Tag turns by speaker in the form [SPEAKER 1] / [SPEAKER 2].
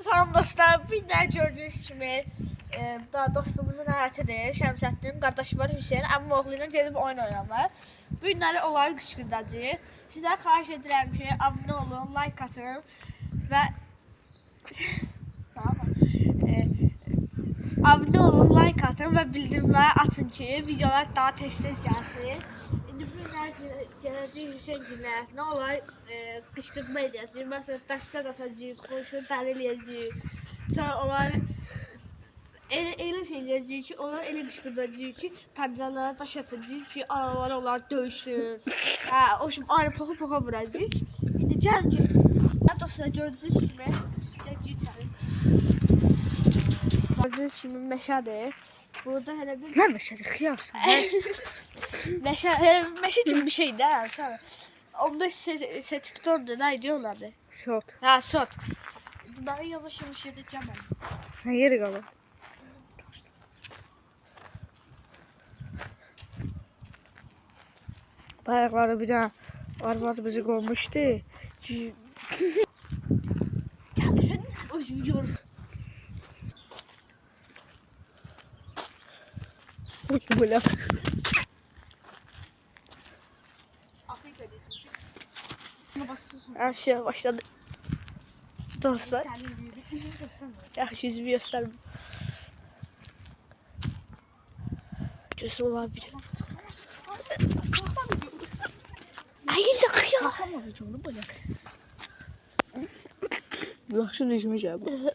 [SPEAKER 1] Salam dostlar, bu gün gördüyünüz kimi dostumuzun həyətidir, Şəmsəddin, qardaşı var Hüseyin, əmim oğlu ilə gedib oyun oynarlar. Bu günləri olayı qışqırdacağıq. Sizdən xahiş edirəm ki, abunə olun, like atın və abunə olun, like atın və bildirimləri açın ki, videolar daha tez-tez gəlsin. İndi bu günləri gələcək Hüseyin günə nə olay qışqırtma edəcəyik. Məsələn, dəstək atacağıq, qoşun dəlil edəcəyik. Sonra onları elə şey edəcəyik ki, onları elə qışqırdacağıq ki, pəncərələrə daş atacağıq ki, araları onlar döysün. O şimdi aynı poxa vuracağıq. İndi gəlin ki, dostlar gördüyünüz kimi gördüyünüz kimi meşədir. Burada hələ bir...
[SPEAKER 2] Nə meşədir, xiyarsan?
[SPEAKER 1] Meşə kimi bir şey də. 15 sektordur, nə diyorlardı?
[SPEAKER 2] Şort.
[SPEAKER 1] Ha, sot. Bunları yavaş-yavaş edeceğim ben.
[SPEAKER 2] Nə yeri qalır? Bayaqları bir də arvad bizi qoymuşdu.
[SPEAKER 1] Gəldirin, o videoyu.
[SPEAKER 2] Böyle.
[SPEAKER 1] Her şey başladı. Dostlar. Yaxşı yüzümü göstərim. Gözü olan biri. Ay, yaxşı.
[SPEAKER 2] Saxlama videonu böyle. Yaxşı düşmüşəm.